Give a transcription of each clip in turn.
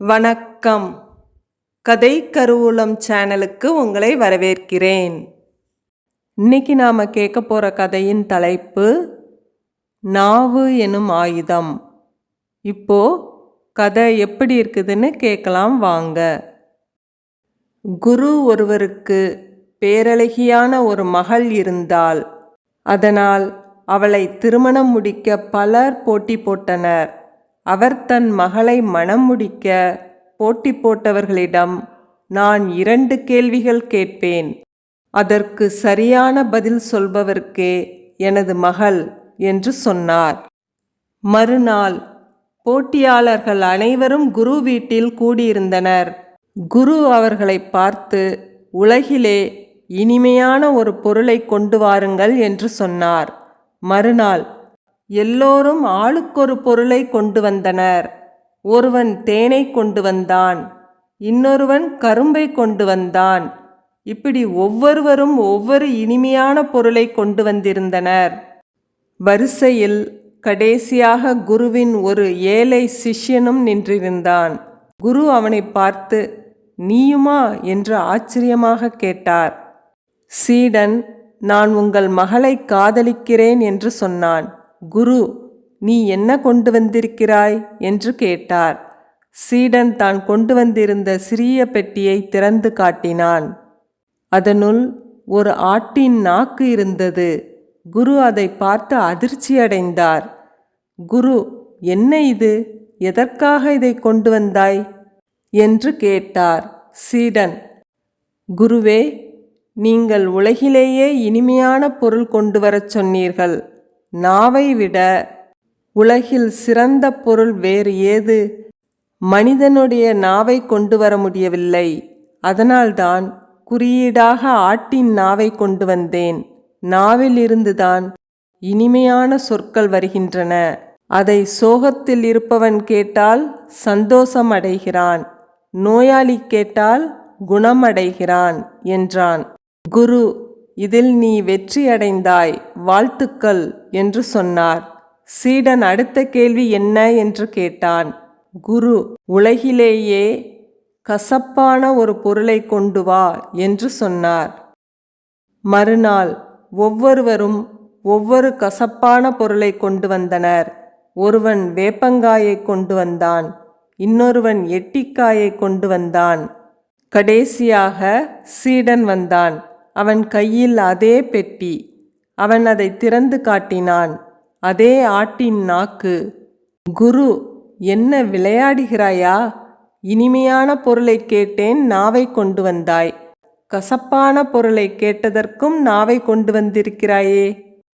வணக்கம். கதை கருவூலம் சேனலுக்கு உங்களை வரவேற்கிறேன். இன்னைக்கு நாம கேட்க போற கதையின் தலைப்பு நாவு எனும் ஆயுதம். இப்போ கதை எப்படி இருக்குதுன்னு கேட்கலாம் வாங்க. குரு ஒருவருக்கு பேரழகியான ஒரு மகள் இருந்தாள். அதனால் அவளை திருமணம் முடிக்க பலர் போட்டி போட்டனர். அவர் தன் மகளை மணம் முடிக்க போட்டி போட்டவர்களிடம், நான் 2 கேள்விகள் கேட்பேன். அதற்கு சரியான பதில் சொல்பவர்க்கே எனது மகள் என்று சொன்னார். மறுநாள் போட்டியாளர்கள் அனைவரும் குரு வீட்டில் கூடியிருந்தனர். குரு அவர்களை பார்த்து, உலகிலே இனிமையான ஒரு பொருளை கொண்டு வாருங்கள் என்று சொன்னார். மறுநாள் எல்லோரும் ஆளுக்கொரு பொருளை கொண்டு வந்தனர். ஒருவன் தேனை கொண்டு வந்தான், இன்னொருவன் கரும்பை கொண்டு வந்தான். இப்படி ஒவ்வொருவரும் ஒவ்வொரு இனிமையான பொருளை கொண்டு வந்திருந்தனர். வரிசையில் கடைசியாக குருவின் ஒரு ஏழை சிஷ்யனும் நின்றிருந்தான். குரு அவனை பார்த்து, நீயுமா என்று ஆச்சரியமாக கேட்டார். சீடன், நான் உங்கள் மகளை காதலிக்கிறேன் என்று சொன்னான். குரு, நீ என்ன கொண்டு வந்திருக்கிறாய் என்று கேட்டார். சீடன் தான் கொண்டு வந்திருந்த சிறிய பெட்டியை திறந்து காட்டினான். அதனுள் ஒரு ஆட்டின் நாக்கு இருந்தது. குரு அதை பார்த்து அதிர்ச்சியடைந்தார். குரு, என்ன இது? எதற்காக இதை கொண்டு வந்தாய் என்று கேட்டார். சீடன், குருவே, நீங்கள் உலகிலேயே இனிமையான பொருள் கொண்டு வரச் சொன்னீர்கள். நாவை விட உலகில் சிறந்த பொருள் வேறு ஏது? மனிதனுடைய நாவை கொண்டு வர முடியவில்லை. அதனால்தான் குறியீடாக ஆட்டின் நாவை கொண்டு வந்தேன். நாவில் இருந்துதான் இனிமையான சொற்கள் வருகின்றன. அதை சோகத்தில் இருப்பவன் கேட்டால் சந்தோஷம் அடைகிறான், நோயாளி கேட்டால் குணமடைகிறான் என்றான். குரு, இதில் நீ வெற்றி அடைந்தாய், வாழ்த்துக்கள் என்று சொன்னார். சீடன் அடுத்த கேள்வி என்ன என்று கேட்டான். குரு, உலகிலேயே கசப்பான ஒரு பொருளை கொண்டு வா என்று சொன்னார். மறுநாள் ஒவ்வொருவரும் ஒவ்வொரு கசப்பான பொருளை கொண்டு வந்தனர். ஒருவன் வேப்பங்காயை கொண்டு வந்தான், இன்னொருவன் எட்டிக்காயை கொண்டு வந்தான். கடைசியாக சீடன் வந்தான். அவன் கையில் அதே பெட்டி. அவன் அதை திறந்து காட்டினான். அதே ஆட்டின் நாக்கு. குரு, என்ன விளையாடுகிறாயா? இனிமையான பொருளை கேட்டேன், நாவை கொண்டு வந்தாய். கசப்பான பொருளை கேட்டதற்கும் நாவை கொண்டு வந்திருக்கிறாயே,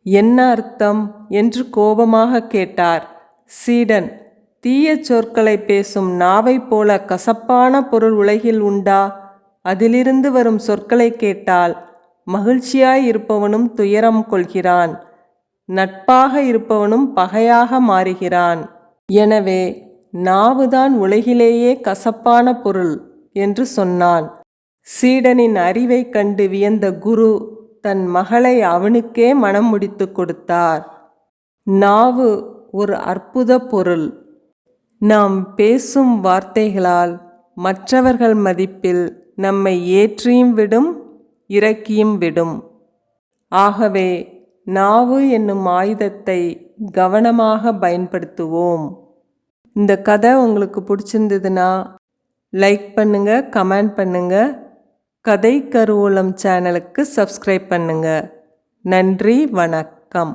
என்ன அர்த்தம் என்று கோபமாக கேட்டார். சீடன், தீய சொற்களை பேசும் நாவை போல கசப்பான பொருள் உலகில் உண்டா? அதிலிருந்து வரும் சொற்களை கேட்டால் மகிழ்ச்சியாய் இருப்பவனும் துயரம் கொள்கிறான், நட்பாக இருப்பவனும் பகையாக மாறுகிறான். எனவே நாவுதான் உலகிலேயே கசப்பான பொருள் என்று சொன்னான். சீடனின் அறிவை கண்டு வியந்த குரு தன் மகளை அவனுக்கே மணம் முடித்து கொடுத்தார். நாவு ஒரு அற்புத பொருள். நாம் பேசும் வார்த்தைகளால் மற்றவர்கள் மதிப்பில் நம்மை ஏற்றியும் விடும், இறக்கியும் விடும். ஆகவே நாவு என்னும் ஆயுதத்தை கவனமாக பயன்படுத்துவோம். இந்த கதை உங்களுக்கு பிடிச்சிருந்ததுன்னா லைக் பண்ணுங்க, கமெண்ட் பண்ணுங்க. கதை கருவூலம் சேனலுக்கு சப்ஸ்கிரைப் பண்ணுங்க. நன்றி, வணக்கம்.